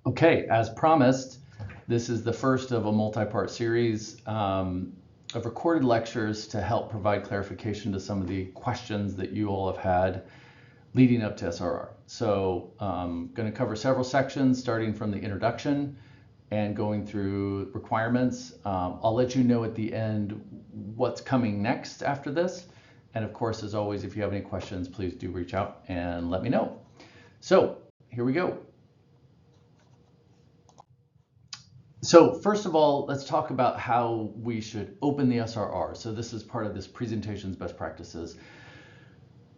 Okay, as promised, this is the first of a multi-part series of recorded lectures to help provide clarification to some of the questions that you all have had leading up to SRR. So I'm going to cover several sections starting from the introduction and going through requirements. I'll let you know at the end what's coming next after this. And of course, as always, if you have any questions, please do reach out and let me know. So here we go. So first of all, let's talk about how we should open the SRR. So this is part of this presentation's best practices.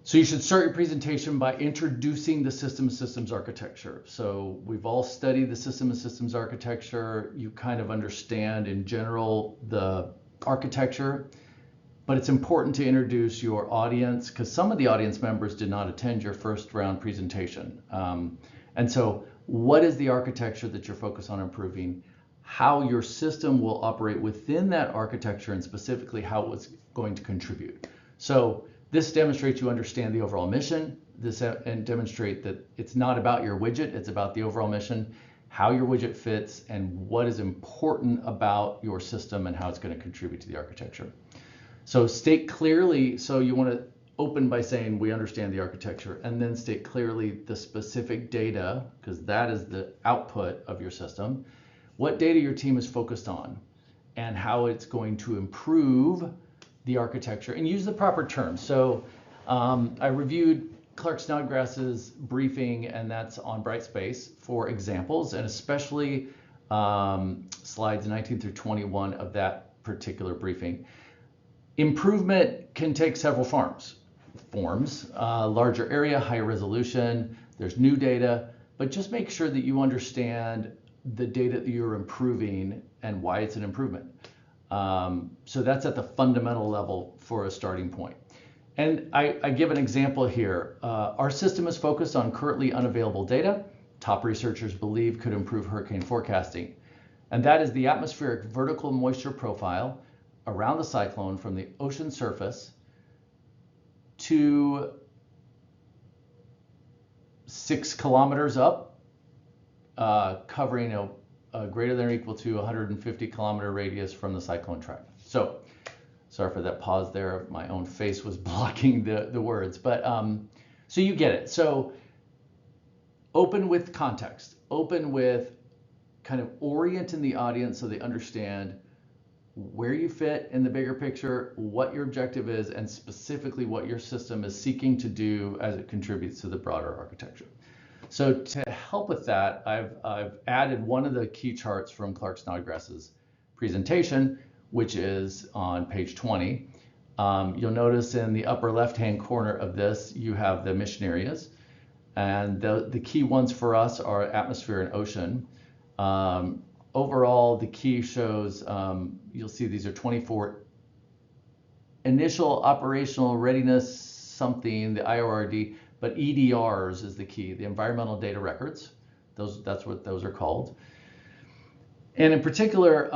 So you should start your presentation by introducing the system of systems architecture. So we've all studied the system of systems architecture. You kind of understand in general the architecture, but it's important to introduce your audience because some of the audience members did not attend your first round presentation. And so what is the architecture that you're focused on improving? How your system will operate within that architecture and specifically how it's going to contribute. So this demonstrates you understand the overall mission, and demonstrate that it's not about your widget, it's about the overall mission, how your widget fits, and what is important about your system and how it's going to contribute to the architecture. So state clearly, so you want to open by saying we understand the architecture, and then state clearly the specific data, because that is the output of your system, what data your team is focused on, and how it's going to improve the architecture, and use the proper terms. So I reviewed Clark Snodgrass's briefing, and that's on Brightspace for examples, and especially slides 19 through 21 of that particular briefing. Improvement can take several forms, larger area, higher resolution, there's new data, but just make sure that you understand the data that you're improving and why it's an improvement. So that's at the fundamental level for a starting point. And I give an example here. Our system is focused on currently unavailable data top researchers believe could improve hurricane forecasting. And that is the atmospheric vertical moisture profile around the cyclone from the ocean surface to 6 kilometers up, covering a greater than or equal to 150 kilometer radius from the cyclone track. So sorry for that pause there. My own face was blocking the words, but so you get it. So open with context, open with kind of orienting the audience so they understand where you fit in the bigger picture, what your objective is, and specifically what your system is seeking to do as it contributes to the broader architecture. So to help with that, I've added one of the key charts from Clark Snodgrass's presentation, which is on page 20. You'll notice in the upper left-hand corner of this, you have the mission areas. And the key ones for us are atmosphere and ocean. Overall, the key shows, you'll see these are 24 initial operational readiness something, the IORD, but EDRs is the key, the environmental data records. That's what those are called. And in particular,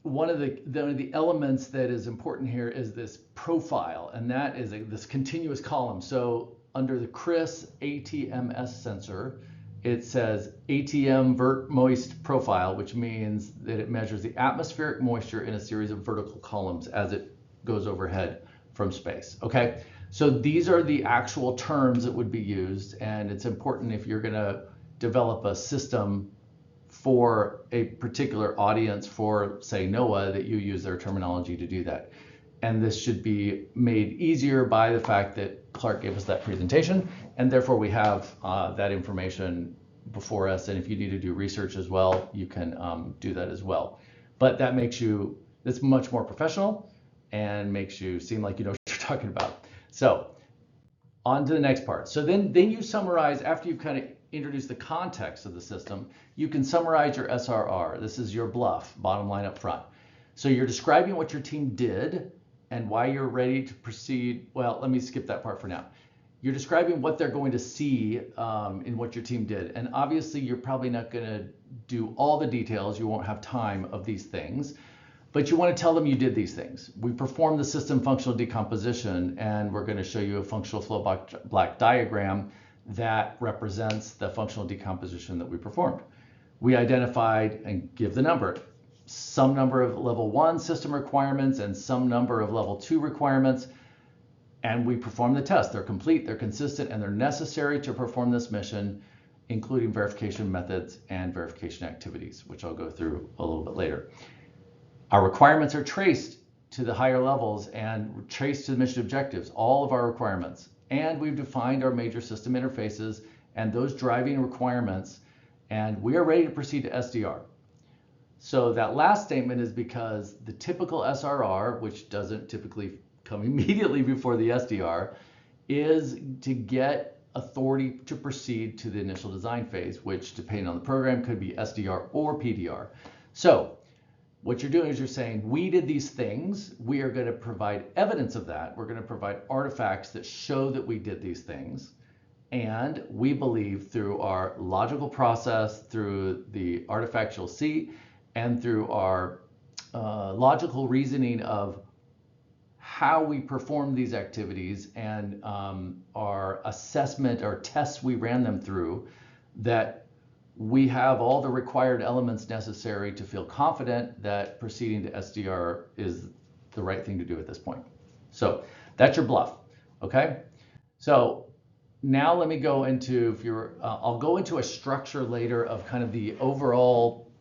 one of the elements that is important here is this profile, and that is this continuous column. So under the CRIS ATMS sensor, it says ATM vert moist profile, which means that it measures the atmospheric moisture in a series of vertical columns as it goes overhead from space. Okay, so these are the actual terms that would be used, and it's important if you're going to develop a system for a particular audience, for say NOAA, that you use their terminology to do that. And this should be made easier by the fact that Clark gave us that presentation, and therefore we have that information before us. And if you need to do research as well, you can do that as well. But that makes you, it's much more professional and makes you seem like you know what you're talking about. So on to the next part. So then you summarize, after you've kind of introduced the context of the system, you can summarize your SRR. This is your bluff, bottom line up front. So you're describing what your team did and why you're ready to proceed. Well, let me skip that part for now. You're describing what they're going to see in what your team did. And obviously you're probably not going to do all the details. You won't have time of these things, but you want to tell them you did these things. We performed the system functional decomposition, and we're going to show you a functional flow block diagram that represents the functional decomposition that we performed. We identified and give the number, some number of level 1 system requirements and some number of level 2 requirements, and we perform the test. They're complete, they're consistent, and they're necessary to perform this mission, including verification methods and verification activities, which I'll go through a little bit later. Our requirements are traced to the higher levels and traced to the mission objectives, all of our requirements. And we've defined our major system interfaces and those driving requirements, and we are ready to proceed to SDR. So that last statement is because the typical SRR, which doesn't typically come immediately before the SDR, is to get authority to proceed to the initial design phase, which depending on the program could be SDR or PDR. So what you're doing is you're saying, we did these things, we are going to provide evidence of that, we're going to provide artifacts that show that we did these things, and we believe through our logical process, through the artifacts you'll see, and through our logical reasoning of how we perform these activities and our assessment or tests we ran them through, that we have all the required elements necessary to feel confident that proceeding to SDR is the right thing to do at this point. So that's your bluff, okay? So now let me go into, I'll go into a structure later of kind of the overall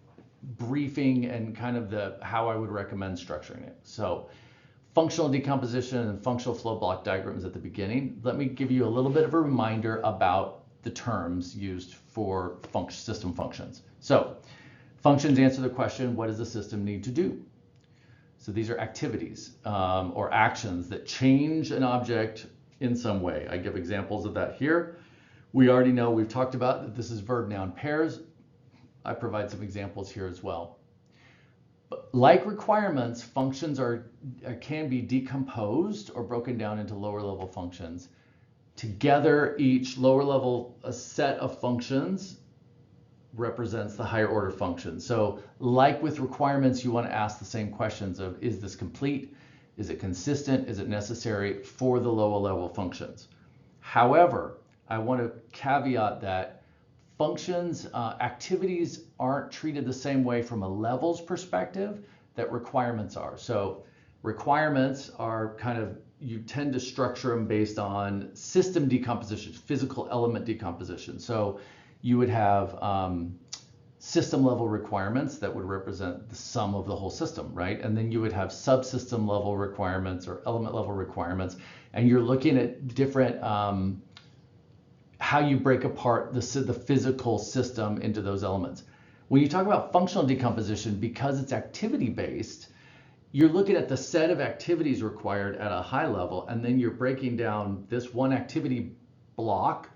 briefing and kind of how I would recommend structuring it. So functional decomposition and functional flow block diagrams at the beginning. Let me give you a little bit of a reminder about the terms used for system functions. So functions answer the question, what does the system need to do? So these are activities or actions that change an object in some way. I give examples of that here. We already know, we've talked about that this is verb-noun pairs. I provide some examples here as well. But like requirements, functions can be decomposed or broken down into lower level functions. Together, each lower level set of functions represents the higher order function. So like with requirements, you want to ask the same questions of, is this complete? Is it consistent? Is it necessary for the lower level functions? However, I want to caveat that functions, activities aren't treated the same way from a levels perspective that requirements are. So requirements are kind of, you tend to structure them based on system decomposition, physical element decomposition. So you would have system level requirements that would represent the sum of the whole system, right? And then you would have subsystem level requirements or element level requirements. And you're looking at different, how you break apart the physical system into those elements. When you talk about functional decomposition, because it's activity based, you're looking at the set of activities required at a high level, and then you're breaking down this one activity block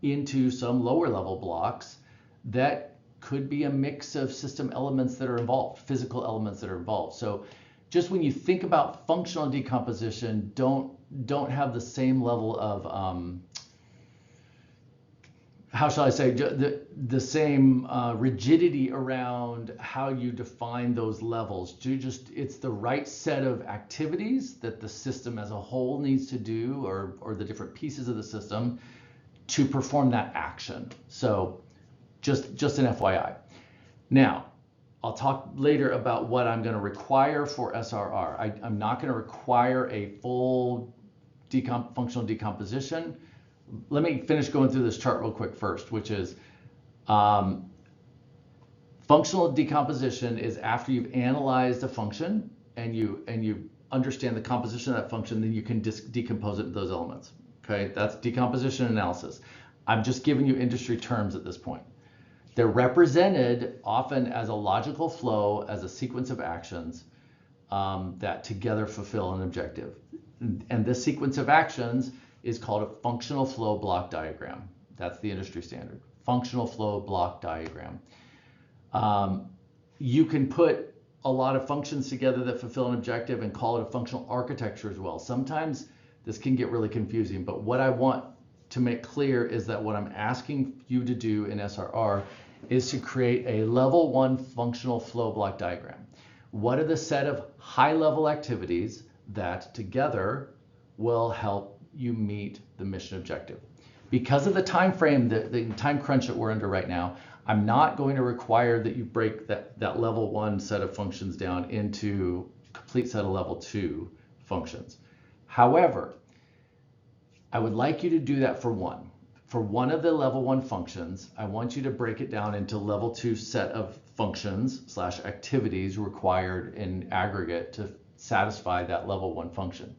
into some lower level blocks that could be a mix of system elements that are involved, physical elements that are involved. So just when you think about functional decomposition, don't have the same level of, how shall I say, the same rigidity around how you define those levels. It's the right set of activities that the system as a whole needs to do, or the different pieces of the system to perform that action. So just an FYI. Now, I'll talk later about what I'm going to require for SRR. I'm not going to require a full functional decomposition. Let me finish going through this chart real quick first, which is functional decomposition is after you've analyzed a function and you understand the composition of that function, then you can decompose it into those elements. Okay, that's decomposition analysis. I'm just giving you industry terms at this point. They're represented often as a logical flow, as a sequence of actions that together fulfill an objective. And this sequence of actions is called a functional flow block diagram. That's the industry standard. Functional flow block diagram. You can put a lot of functions together that fulfill an objective and call it a functional architecture as well. Sometimes this can get really confusing, but what I want to make clear is that what I'm asking you to do in SRR is to create a level 1 functional flow block diagram. What are the set of high level activities that together will help you meet the mission objective? Because of the time frame, the time crunch that we're under right now, I'm not going to require that you break that level 1 set of functions down into a complete set of level 2 functions. However, I would like you to do that for one. For one of the level 1 functions, I want you to break it down into level 2 set of functions / activities required in aggregate to satisfy that level 1 function.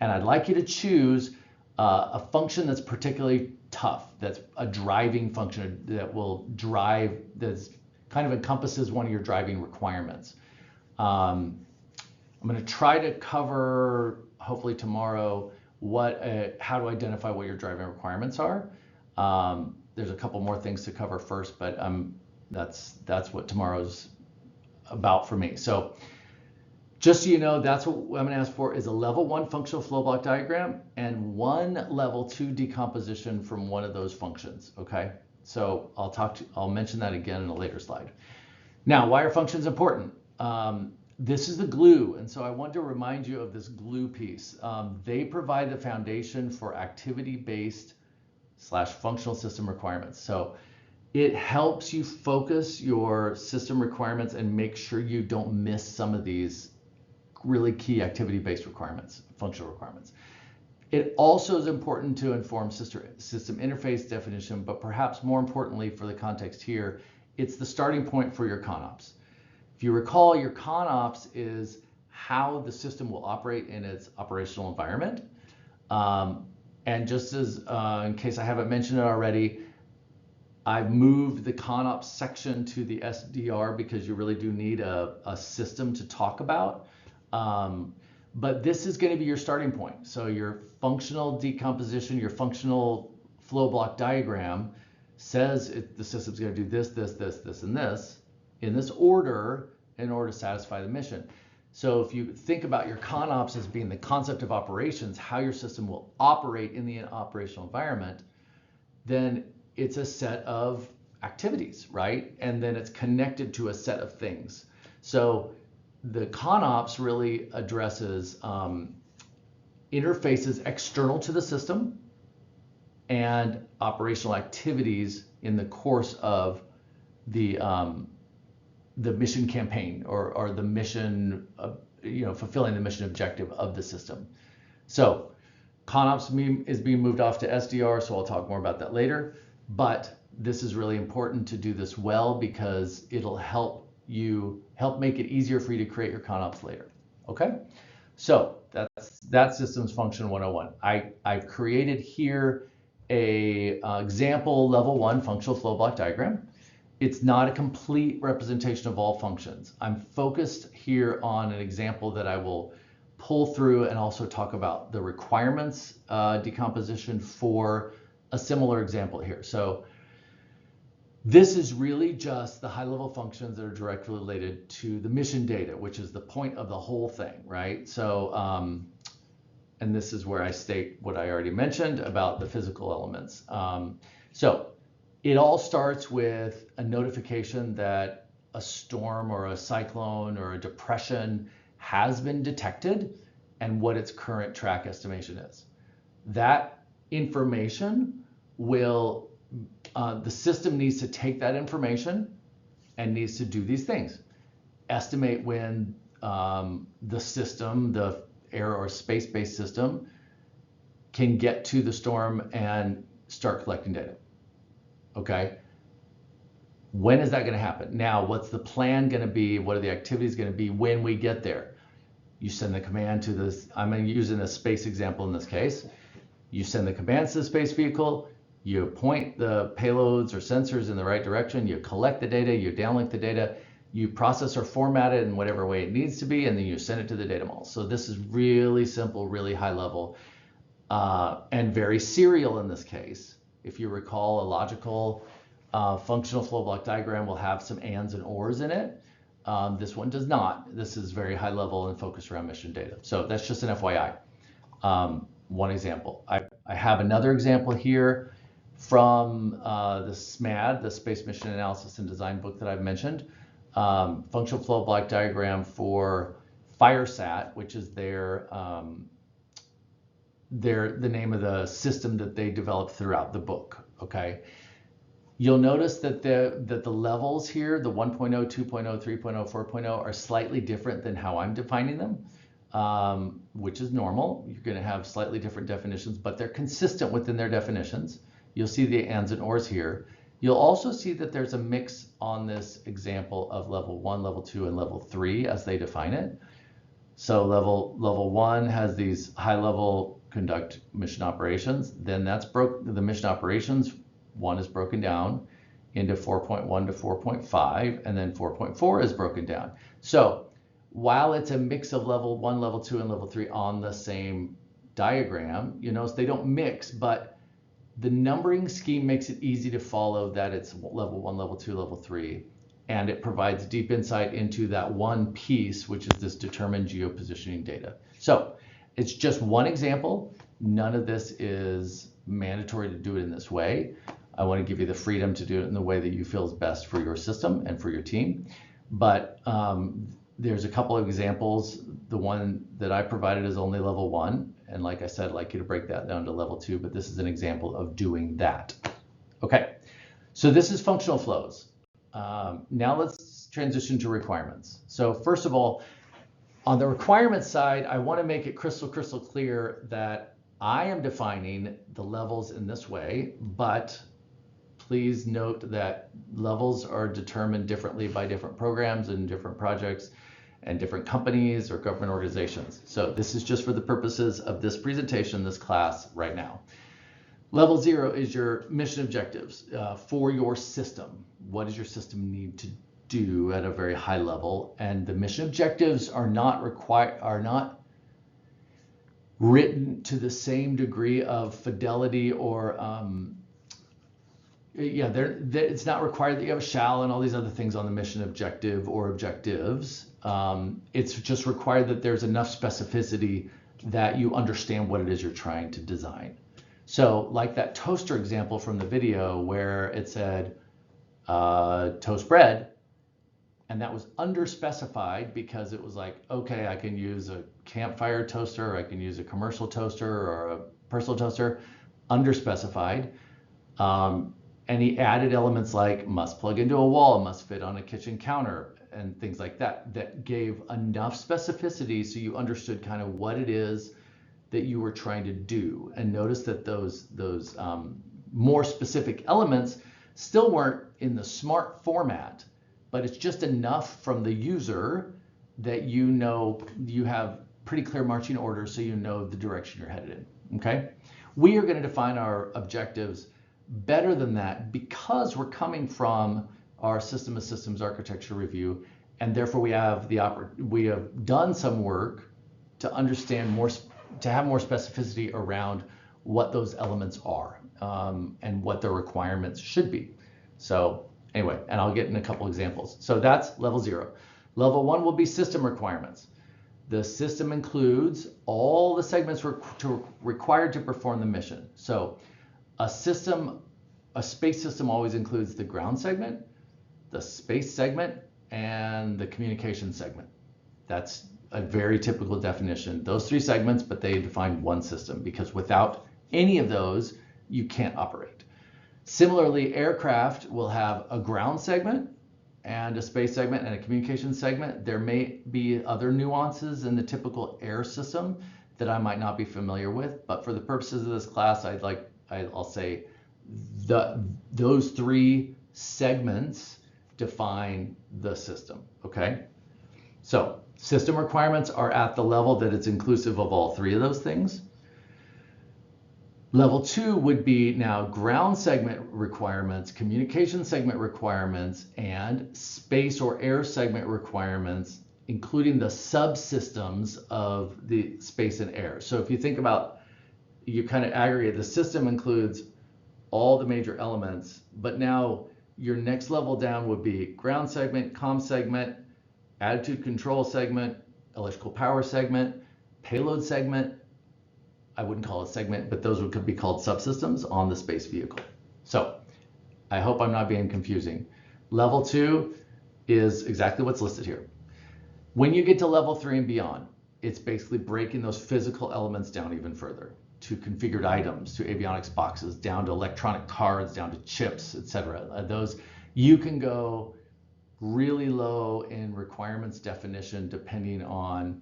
And I'd like you to choose a function that's particularly tough, that's a driving function that will drive, that kind of encompasses one of your driving requirements. I'm going to try to cover, hopefully tomorrow, how to identify what your driving requirements are. There's a couple more things to cover first, but that's what tomorrow's about for me. So just so you know, that's what I'm going to ask for is a level 1 functional flow block diagram and one level 2 decomposition from one of those functions. Okay, so I'll mention that again in a later slide. Now, why are functions important? This is the glue, and so I want to remind you of this glue piece. They provide the foundation for activity-based / functional system requirements. So it helps you focus your system requirements and make sure you don't miss some of these really key activity-based requirements, functional requirements. It also is important to inform system interface definition, but perhaps more importantly for the context here, it's the starting point for your ConOps. If you recall, your ConOps is how the system will operate in its operational environment. And just as, in case I haven't mentioned it already, I've moved the ConOps section to the SDR because you really do need a system to talk about. But this is going to be your starting point. So your functional decomposition, your functional flow block diagram says the system's going to do this, this, this, this, and this in this order in order to satisfy the mission. So if you think about your ConOps as being the concept of operations, how your system will operate in the operational environment, then it's a set of activities, right? And then it's connected to a set of things. So the ConOps really addresses interfaces external to the system and operational activities in the course of the mission campaign or the mission, fulfilling the mission objective of the system. So ConOps is being moved off to SDR, so I'll talk more about that later. But this is really important to do this well because it'll help make it easier for you to create your ConOps later. Okay, so that's systems function 101. I've created here a example level 1 functional flow block diagram. It's not a complete representation of all functions. I'm focused here on an example that I will pull through and also talk about the requirements decomposition for a similar example here. So this is really just the high-level functions that are directly related to the mission data, which is the point of the whole thing, right? So, and this is where I state what I already mentioned about the physical elements. So it all starts with a notification that a storm or a cyclone or a depression has been detected and what its current track estimation is. That information will the system needs to take that information and needs to do these things. Estimate when the system, the air or space-based system, can get to the storm and start collecting data. Okay? When is that going to happen? Now, what's the plan going to be? What are the activities going to be when we get there? You send the command to this. I'm using a space example in this case. You send the commands to the space vehicle. You point the payloads or sensors in the right direction, you collect the data, you downlink the data, you process or format it in whatever way it needs to be, and then you send it to the data mall. So this is really simple, really high level, and very serial in this case. If you recall, a logical functional flow block diagram will have some ands and ors in it. This one does not. This is very high level and focused around mission data. So that's just an FYI. One example. I have another example here from the SMAD, the Space Mission Analysis and Design book that I've mentioned. Functional flow block diagram for FireSat, which is the name of the system that they developed throughout the book. Okay, You'll notice that the levels here, the 1.0, 2.0, 3.0, 4.0, are slightly different than how I'm defining them, which is normal. You're going to have slightly different definitions, but they're consistent within their definitions. You'll see the ands and ors here. You'll also see that there's a mix on this example of level 1, level 2, and level 3 as they define it. So level 1 has these high-level conduct mission operations. Then the mission operations 1 is broken down into 4.1 to 4.5, and then 4.4 is broken down. So while it's a mix of level 1, level 2, and level 3 on the same diagram, you notice they don't mix, but the numbering scheme makes it easy to follow that it's level 1, level 2, level 3, and it provides deep insight into that one piece, which is this determined geopositioning data. So it's just one example. None of this is mandatory to do it in this way. I want to give you the freedom to do it in the way that you feel is best for your system and for your team. But there's a couple of examples. The one that I provided is only level 1. And like I said, I'd like you to break that down to level 2, but this is an example of doing that. Okay, so this is functional flows. Now let's transition to requirements. So first of all, on the requirements side, I want to make it crystal clear that I am defining the levels in this way, but please note that levels are determined differently by different programs and different projects and different companies or government organizations. So this is just for the purposes of this presentation, this class right now. Level 0 is your mission objectives for your system. What does your system need to do at a very high level? And the mission objectives are not written to the same degree of fidelity or it's not required that you have a shall and all these other things on the mission objective or objectives. It's just required that there's enough specificity that you understand what it is you're trying to design. So like that toaster example from the video where it said toast bread, and that was underspecified because it was like, okay, I can use a campfire toaster, or I can use a commercial toaster or a personal toaster, underspecified. And he added elements like must plug into a wall, must fit on a kitchen counter, and things like that, that gave enough specificity so you understood kind of what it is that you were trying to do. And notice that those more specific elements still weren't in the SMART format, but it's just enough from the user that you know you have pretty clear marching orders so you know the direction you're headed in, okay? We are going to define our objectives better than that because we're coming from our system of systems architecture review, and therefore we have done some work to understand more, to have more specificity around what those elements are and what their requirements should be. So anyway, and I'll get in a couple examples. So that's level 0. Level 1 will be system requirements. The system includes all the segments required to perform the mission. So a space system always includes the ground segment, the space segment, and the communication segment. That's a very typical definition. Those 3 segments, but they define one system because without any of those, you can't operate. Similarly, aircraft will have a ground segment and a space segment and a communication segment. There may be other nuances in the typical air system that I might not be familiar with, but for the purposes of this class, I'll say those 3 segments define the system, okay? So system requirements are at the level that it's inclusive of all 3 of those things. Level 2 would be now ground segment requirements, communication segment requirements, and space or air segment requirements, including the subsystems of the space and air. So if you think about, you kind of aggregate, the system includes all the major elements, but now your next level down would be ground segment, comm segment, attitude control segment, electrical power segment, payload segment. I wouldn't call it segment, but those could be called subsystems on the space vehicle. So I hope I'm not being confusing. Level 2 is exactly what's listed here. When you get to level 3 and beyond, it's basically breaking those physical elements down even further. to configured items, to avionics boxes, down to electronic cards, down to chips, etc. Those, you can go really low in requirements definition depending on,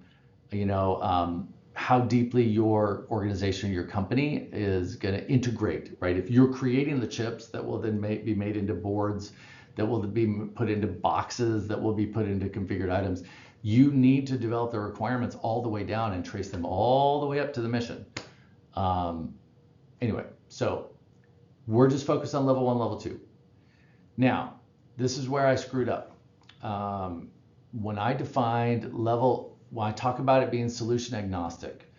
how deeply your organization, your company is going to integrate, right? If you're creating the chips that will then be made into boards, that will be put into boxes, that will be put into configured items, you need to develop the requirements all the way down and trace them all the way up to the mission. Anyway, so we're just focused on level 1, level 2. Now, this is where I screwed up. When I defined when I talk about it being solution agnostic,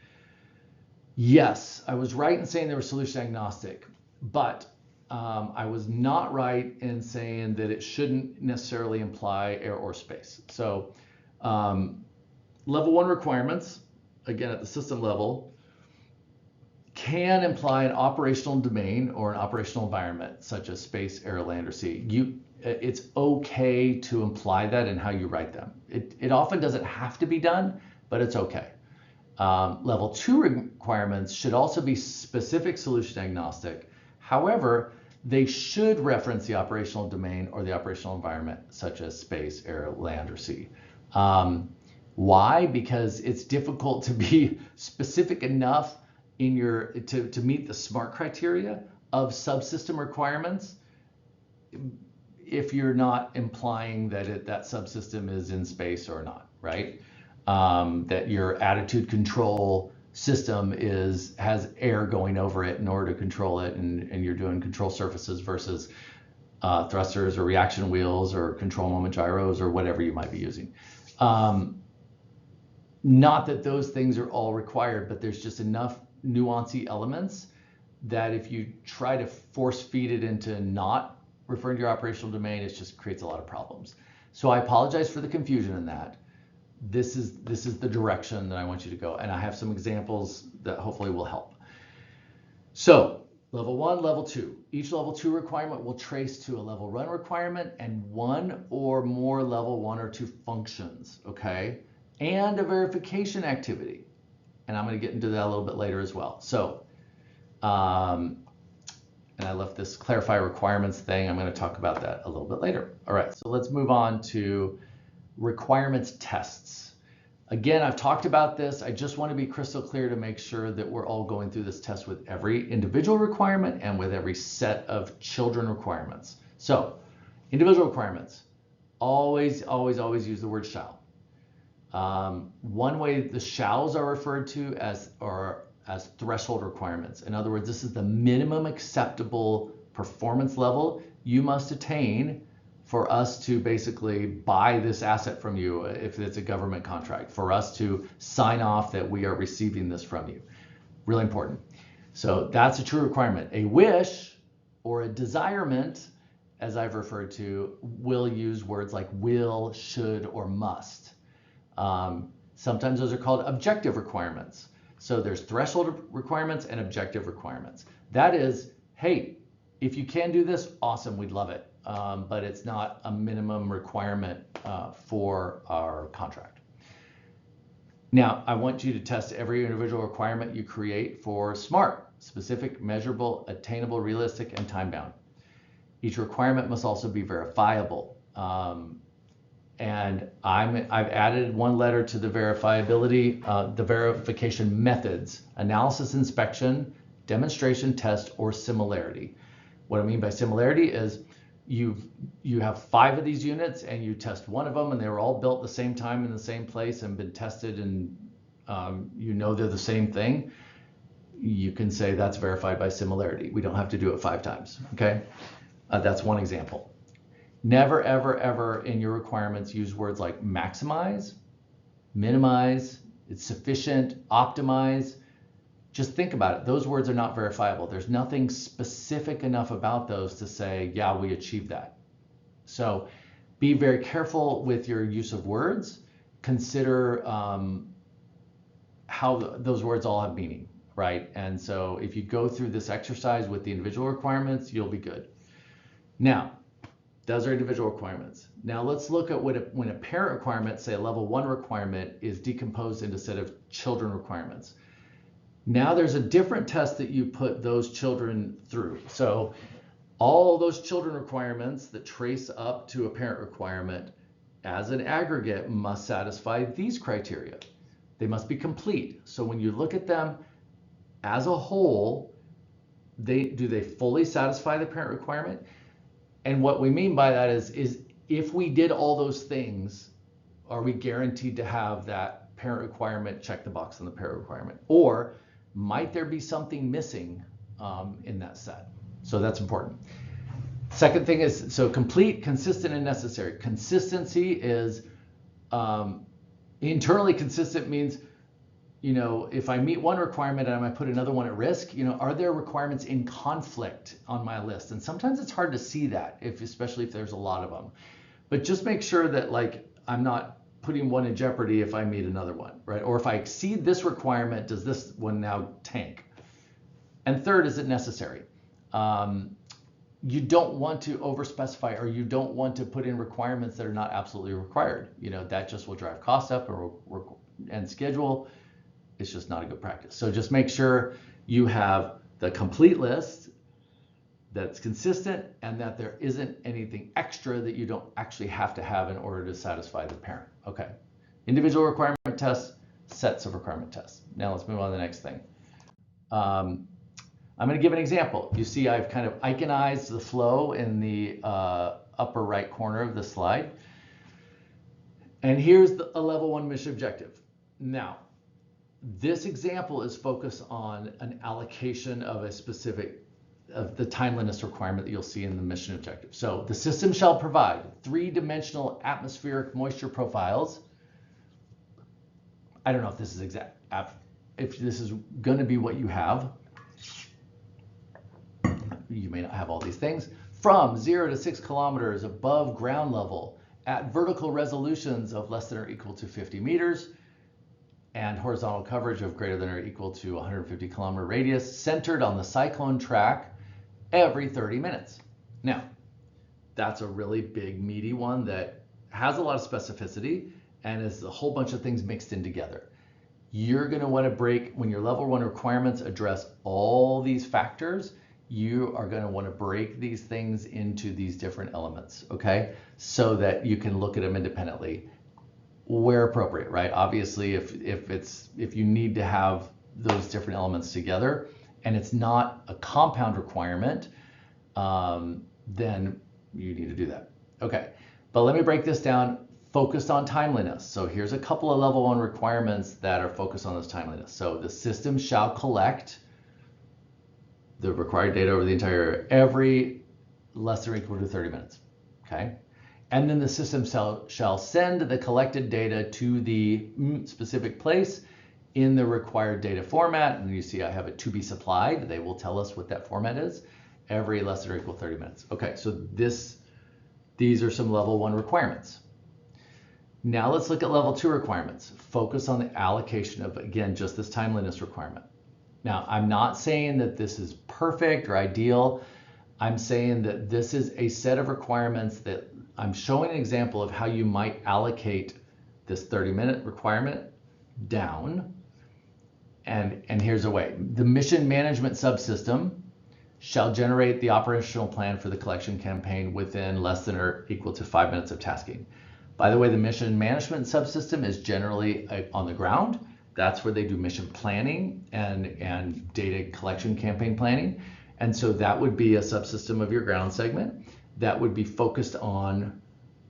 yes, I was right in saying they were solution agnostic, but I was not right in saying that it shouldn't necessarily imply air or space. So level 1 requirements, again at the system level, can imply an operational domain or an operational environment such as space, air, land, or sea. It's okay to imply that in how you write them. It often doesn't have to be done, but it's okay. Level 2 requirements should also be specific solution agnostic. However, they should reference the operational domain or the operational environment such as space, air, land, or sea. Why? Because it's difficult to be specific enough in to meet the SMART criteria of subsystem requirements if you're not implying that that subsystem is in space or not, right? That your attitude control system has air going over it in order to control it, and you're doing control surfaces versus thrusters or reaction wheels or control moment gyros or whatever you might be using. Not that those things are all required, but there's just enough nuancy elements that if you try to force feed it into not referring to your operational domain, it just creates a lot of problems. So I apologize for the confusion in that. This is the direction that I want you to go, and I have some examples that hopefully will help. So level 1, level 2. Each level 2 requirement will trace to a level 1 requirement and one or more level 1 or 2 functions, okay? And a verification activity. And I'm going to get into that a little bit later as well. So, and I left this clarify requirements thing. I'm going to talk about that a little bit later. All right, so let's move on to requirements tests. Again, I've talked about this. I just want to be crystal clear to make sure that we're all going through this test with every individual requirement and with every set of children requirements. So, individual requirements. Always, always, always use the word shall. One way the shalls are referred to as threshold requirements. In other words, this is the minimum acceptable performance level you must attain for us to basically buy this asset from you if it's a government contract, for us to sign off that we are receiving this from you. Really important. So that's a true requirement. A wish or a desirement, as I've referred to, will use words like will, should, or must. Sometimes those are called objective requirements. So there's threshold requirements and objective requirements. That is, hey, if you can do this, awesome, we'd love it. But it's not a minimum requirement for our contract. Now, I want you to test every individual requirement you create for SMART, specific, measurable, attainable, realistic, and time-bound. Each requirement must also be verifiable. And I've added one letter to the verifiability, the verification methods: analysis, inspection, demonstration, test, or similarity. What I mean by similarity is you have 5 of these units and you test one of them and they were all built the same time in the same place and been tested, and they're the same thing. You can say that's verified by similarity. We don't have to do it 5 times, okay? That's one example. Never, ever, ever in your requirements use words like maximize, minimize, it's sufficient, optimize. Just think about it. Those words are not verifiable. There's nothing specific enough about those to say, yeah, we achieved that. So be very careful with your use of words. Consider how those words all have meaning, right? And so if you go through this exercise with the individual requirements, you'll be good. Now, those are individual requirements. Now let's look at when a parent requirement, say a level 1 requirement, is decomposed into a set of children requirements. Now there's a different test that you put those children through. So all those children requirements that trace up to a parent requirement as an aggregate must satisfy these criteria. They must be complete. So when you look at them as a whole, do they fully satisfy the parent requirement? And what we mean by that is if we did all those things, are we guaranteed to have that parent requirement, check the box on the parent requirement? Or might there be something missing in that set? So that's important. Second thing is, so complete, consistent, and necessary. Consistency is internally consistent means, if I meet one requirement and I might put another one at risk, are there requirements in conflict on my list? And sometimes it's hard to see that, especially if there's a lot of them. But just make sure that I'm not putting one in jeopardy if I meet another one, right? Or if I exceed this requirement, does this one now tank? And third, is it necessary? You don't want to overspecify, or you don't want to put in requirements that are not absolutely required. That just will drive costs up and schedule. It's just not a good practice. So just make sure you have the complete list, that's consistent, and that there isn't anything extra that you don't actually have to have in order to satisfy the parent. Okay. Individual requirement tests, sets of requirement tests. Now let's move on to the next thing. I'm going to give an example. You see I've kind of iconized the flow in the upper right corner of the slide. And here's a level 1 mission objective. Now, this example is focused on an allocation of the timeliness requirement that you'll see in the mission objective. So the system shall provide 3-dimensional atmospheric moisture profiles. I don't know if this is exact, if this is going to be what you have. You may not have all these things. From 0 to 6 kilometers above ground level at vertical resolutions of less than or equal to 50 meters and horizontal coverage of greater than or equal to 150 kilometer radius, centered on the cyclone track every 30 minutes. Now, that's a really big, meaty one that has a lot of specificity and is a whole bunch of things mixed in together. You're going to want to break, when your level 1 requirements address all these factors, you are going to want to break these things into these different elements, okay? So that you can look at them independently where appropriate, right? Obviously, if you need to have those different elements together and it's not a compound requirement, then you need to do that. Okay, but let me break this down, focused on timeliness. So here's a couple of level 1 requirements that are focused on this timeliness. So the system shall collect the required data over the entire every less than or equal to 30 minutes, okay? And then the system shall send the collected data to the specific place in the required data format. And you see I have it to be supplied. They will tell us what that format is every less than or equal 30 minutes. Okay, so these are some level 1 requirements. Now let's look at level 2 requirements. Focus on the allocation of, again, just this timeliness requirement. Now, I'm not saying that this is perfect or ideal. I'm saying that this is a set of requirements that I'm showing an example of how you might allocate this 30-minute requirement down. And here's a way. The mission management subsystem shall generate the operational plan for the collection campaign within less than or equal to 5 minutes of tasking. By the way, the mission management subsystem is generally on the ground. That's where they do mission planning and data collection campaign planning. And so that would be a subsystem of your ground segment that would be focused on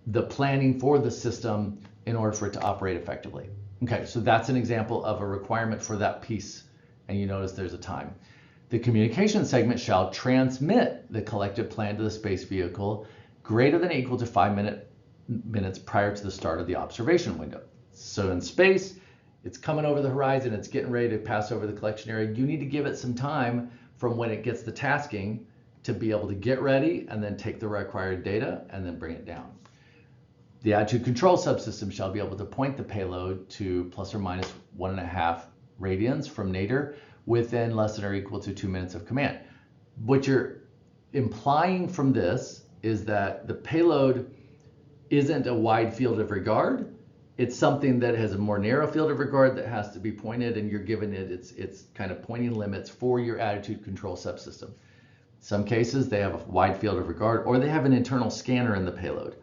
the planning for the system in order for it to operate effectively. Okay, so that's an example of a requirement for that piece. And you notice there's a time. The communication segment shall transmit the collected plan to the space vehicle greater than or equal to 5 minutes prior to the start of the observation window. So in space, it's coming over the horizon, it's getting ready to pass over the collection area. You need to give it some time from when it gets the tasking to be able to get ready and then take the required data and then bring it down. The attitude control subsystem shall be able to point the payload to plus or minus 1.5 radians from nadir within less than or equal to 2 minutes of command. What you're implying from this is that the payload isn't a wide field of regard. It's something that has a more narrow field of regard that has to be pointed, and you're given it its kind of pointing limits for your attitude control subsystem. Some cases they have a wide field of regard, or they have an internal scanner in the payload.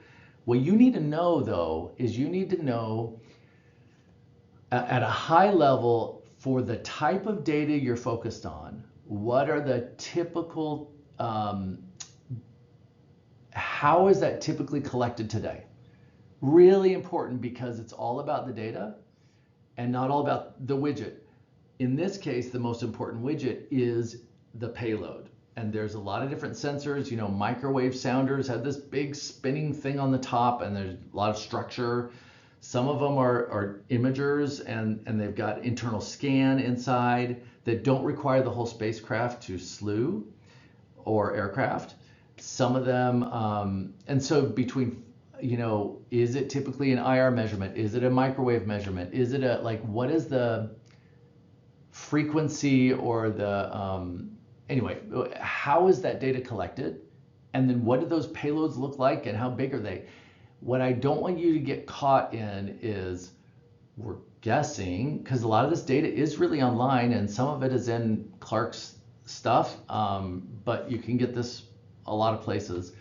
What you need to know, though, is you need to know at a high level for the type of data you're focused on, what are the typical, how is that typically collected today? Really important, because it's all about the data and not all about the widget. In this case, the most important widget is the payload. And there's a lot of different sensors. You know, microwave sounders have this big spinning thing on the top, and there's a lot of structure. Some of them are imagers, and they've got internal scan inside that don't require the whole spacecraft to slew or aircraft. Some of them, and so between, you know, is it typically an IR measurement? Is it a microwave measurement? Is it a, like, what is the frequency or the, anyway, how is that data collected? And then what do those payloads look like, and how big are they? What I don't want you to get caught in is we're guessing, because a lot of this data is really online, and some of it is in Clark's stuff, but you can get this a lot of places.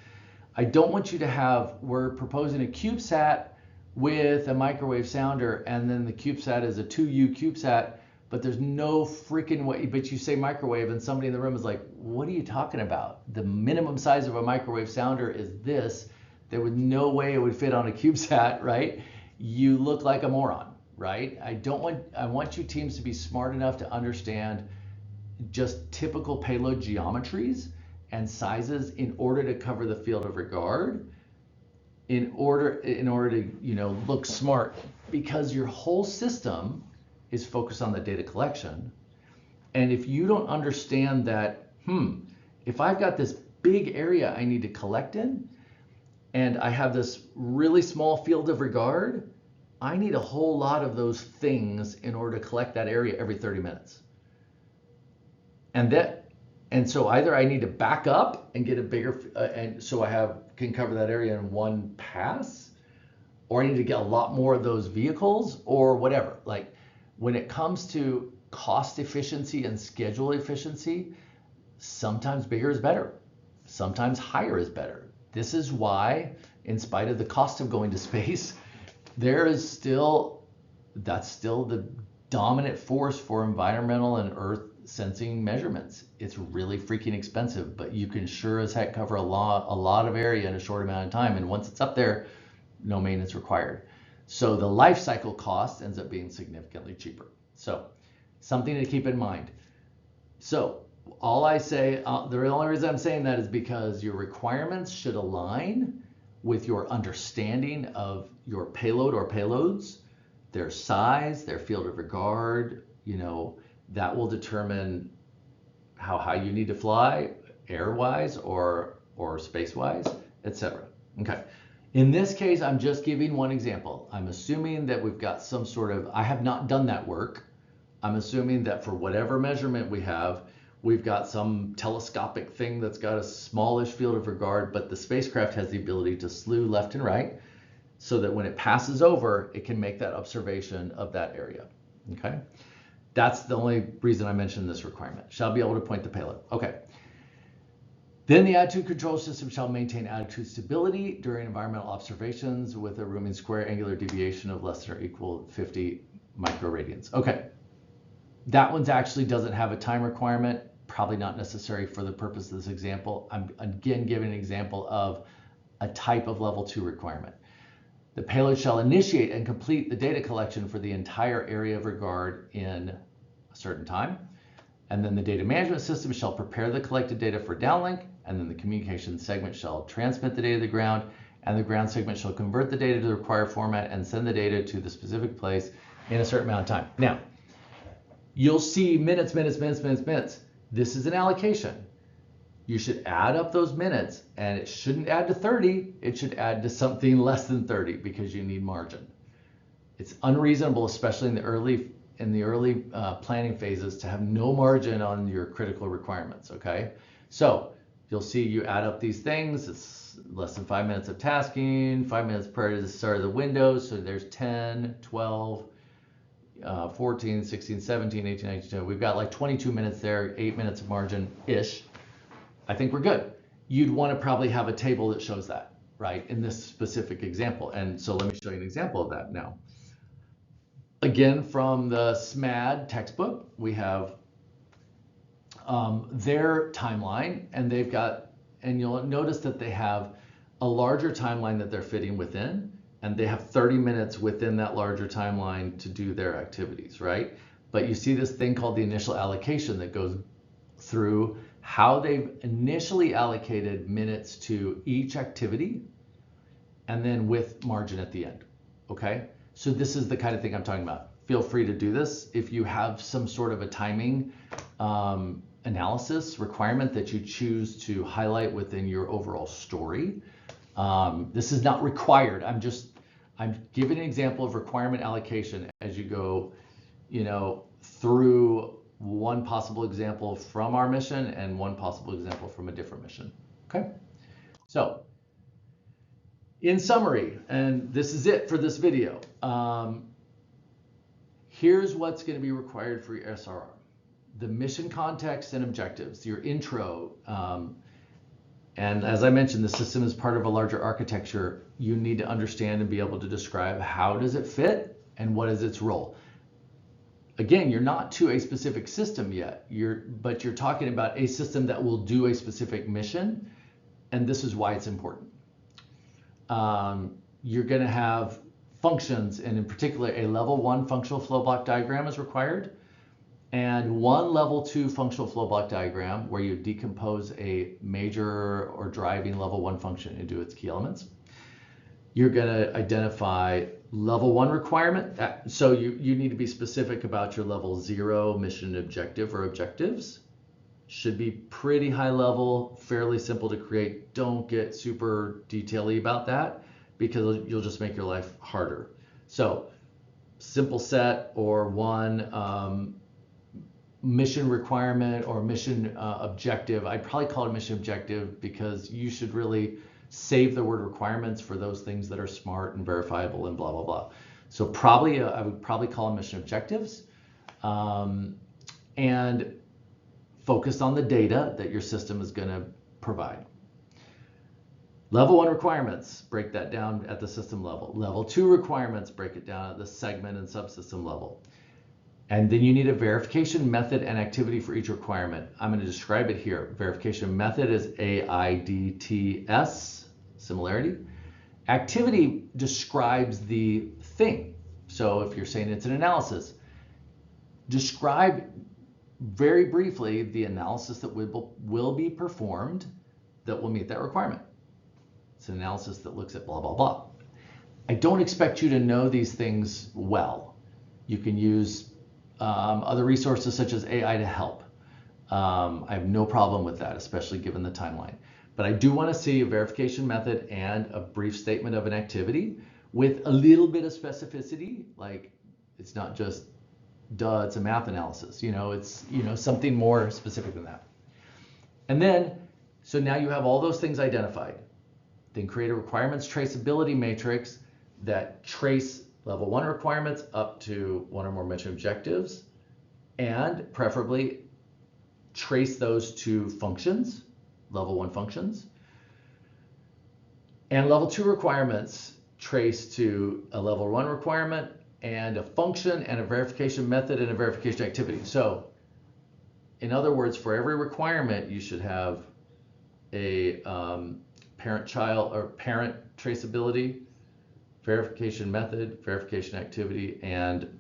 I don't want you to have, we're proposing a CubeSat with a microwave sounder, and then the CubeSat is a 2U CubeSat, but there's no freaking way, but you say microwave, and somebody in the room is like, what are you talking about? The minimum size of a microwave sounder is this. There was no way it would fit on a CubeSat, right? You look like a moron, right? I want you teams to be smart enough to understand just typical payload geometries and sizes in order to cover the field of regard, in order to, you know, look smart, because your whole system is focused on the data collection. And if you don't understand that, if I've got this big area I need to collect in, and I have this really small field of regard, I need a whole lot of those things in order to collect that area every 30 minutes. And so either I need to back up and get a bigger, and so I can cover that area in one pass, or I need to get a lot more of those vehicles, or whatever. Like, when it comes to cost efficiency and schedule efficiency, sometimes bigger is better. Sometimes higher is better. This is why, in spite of the cost of going to space, that's still the dominant force for environmental and Earth sensing measurements. It's really freaking expensive, but you can sure as heck cover a lot of area in a short amount of time. And once it's up there, no maintenance required. So the life cycle cost ends up being significantly cheaper. So something to keep in mind. So all I say, the only reason I'm saying that is because your requirements should align with your understanding of your payload or payloads, their size, their field of regard. You know, that will determine how high you need to fly, air-wise or space-wise, etc. Okay. In this case, I'm just giving one example. I'm assuming that we've got some sort of, I have not done that work. I'm assuming that for whatever measurement we have, we've got some telescopic thing that's got a smallish field of regard, but the spacecraft has the ability to slew left and right, so that when it passes over, it can make that observation of that area. Okay, that's the only reason I mentioned this requirement. Shall be able to point the payload. Okay. Then the attitude control system shall maintain attitude stability during environmental observations with a rooming square angular deviation of less than or equal to 50 microradians. Okay, that one's actually doesn't have a time requirement, probably not necessary for the purpose of this example. I'm again giving an example of a type of level 2 requirement. The payload shall initiate and complete the data collection for the entire area of regard in a certain time. And then the data management system shall prepare the collected data for downlink, and then the communication segment shall transmit the data to the ground, and the ground segment shall convert the data to the required format and send the data to the specific place in a certain amount of time. Now, you'll see minutes. This is an allocation. You should add up those minutes, and it shouldn't add to 30. It should add to something less than 30 because you need margin. It's unreasonable, especially in the early planning phases, to have no margin on your critical requirements. Okay, so you'll see you add up these things. less than 5 minutes of tasking, 5 minutes prior to the start of the window. So there's 10, 12, 14, 16, 17, 18, 19, 20. We've got like 22 minutes there, 8 minutes of margin-ish. I think we're good. You'd want to probably have a table that shows that, right, in this specific example. And so let me show you an example of that now. Again, from the SMAD textbook, we have their timeline, and they've got, and you'll notice that they have a larger timeline that they're fitting within, and they have 30 minutes within that larger timeline to do their activities, right? But you see this thing called the initial allocation that goes through how they've initially allocated minutes to each activity, and then with margin at the end, okay? So this is the kind of thing I'm talking about. Feel free to do this. If you have some sort of a timing analysis requirement that you choose to highlight within your overall story, this is not required. I'm giving an example of requirement allocation as you go, through one possible example from our mission and one possible example from a different mission. Okay, so in summary, and this is it for this video, here's what's going to be required for your SRR. The mission context and objectives, your intro, and as I mentioned, the system is part of a larger architecture. You need to understand and be able to describe how does it fit and what is its role. Again, you're not to a specific system yet, but you're talking about a system that will do a specific mission, and this is why it's important. You're going to have functions, and in particular, a level 1 functional flow block diagram is required, and one level 2 functional flow block diagram where you decompose a major or driving level 1 function into its key elements. You're going to identify level 1 requirement. So you need to be specific about your level 0 mission objective or objectives. Should be pretty high level, fairly simple to create. Don't get super detail-y about that because you'll just make your life harder. So simple set or one mission requirement or mission objective. I'd probably call it a mission objective because you should really save the word requirements for those things that are smart and verifiable and blah, blah, blah. So probably, I would probably call them mission objectives, and focus on the data that your system is going to provide. Level 1 requirements, break that down at the system level. Level 2 requirements, break it down at the segment and subsystem level. And then you need a verification method and activity for each requirement. I'm going to describe it here. Verification method is AIDS, similarity. Activity describes the thing. So if you're saying it's an analysis, describe very briefly the analysis that will be performed that will meet that requirement. It's an analysis that looks at blah, blah, blah. I don't expect you to know these things well. You can use other resources such as AI to help. I have no problem with that, especially given the timeline. But I do want to see a verification method and a brief statement of an activity with a little bit of specificity. Like it's not just, duh, it's a math analysis. It's something more specific than that. And then, so now you have all those things identified. Then create a requirements traceability matrix that trace level 1 requirements up to one or more mission objectives, and preferably trace those to functions, level 1 functions, and level 2 requirements trace to a level 1 requirement and a function and a verification method and a verification activity. So in other words, for every requirement, you should have a parent-child or parent traceability, verification method, verification activity, and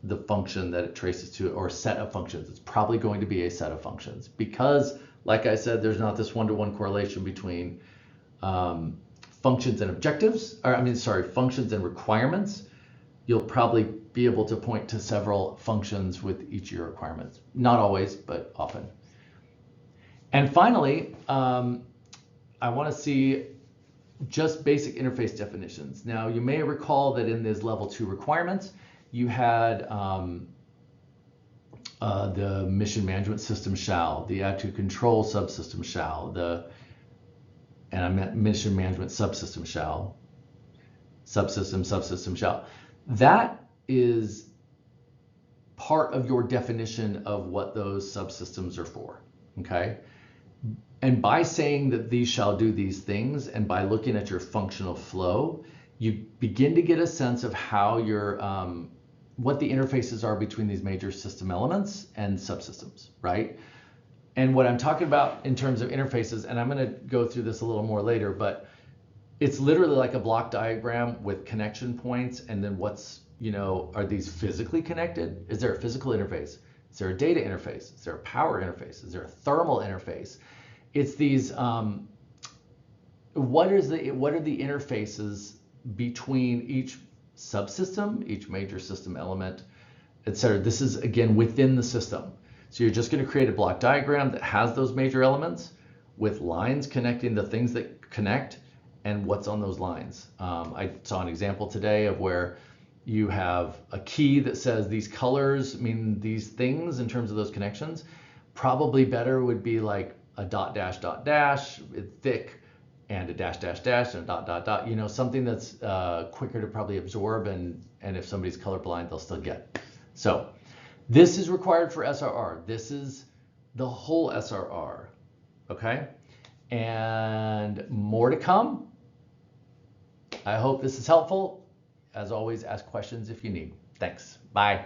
the function that it traces to, or a set of functions. It's probably going to be a set of functions because, like I said, there's not this one-to-one correlation between functions and objectives, functions and requirements. You'll probably be able to point to several functions with each of your requirements. Not always, but often. And finally, I want to see just basic interface definitions. Now, you may recall that in these level 2 requirements, you had the mission management system shall, the attitude control subsystem shall, the and I meant mission management subsystem shall, subsystem shall. That is part of your definition of what those subsystems are for, okay? And by saying that these shall do these things, and by looking at your functional flow, you begin to get a sense of how your, what the interfaces are between these major system elements and subsystems, right? And what I'm talking about in terms of interfaces, and I'm going to go through this a little more later, but it's literally like a block diagram with connection points, and then what's, you know, are these physically connected? Is there a physical interface? Is there a data interface? Is there a power interface? Is there a thermal interface? It's these, what are the interfaces between each subsystem, each major system element, etc. This is, again, within the system. So you're just going to create a block diagram that has those major elements with lines connecting the things that connect and what's on those lines. I saw an example today of where you have a key that says these colors mean these things in terms of those connections. Probably better would be like a dot dash, thick, and a dash dash dash, and a dot dot dot. You know, something that's quicker to probably absorb, and if somebody's colorblind, they'll still get. So this is required for SRR. This is the whole SRR, okay? And more to come. I hope this is helpful. As always, ask questions if you need. Thanks. Bye.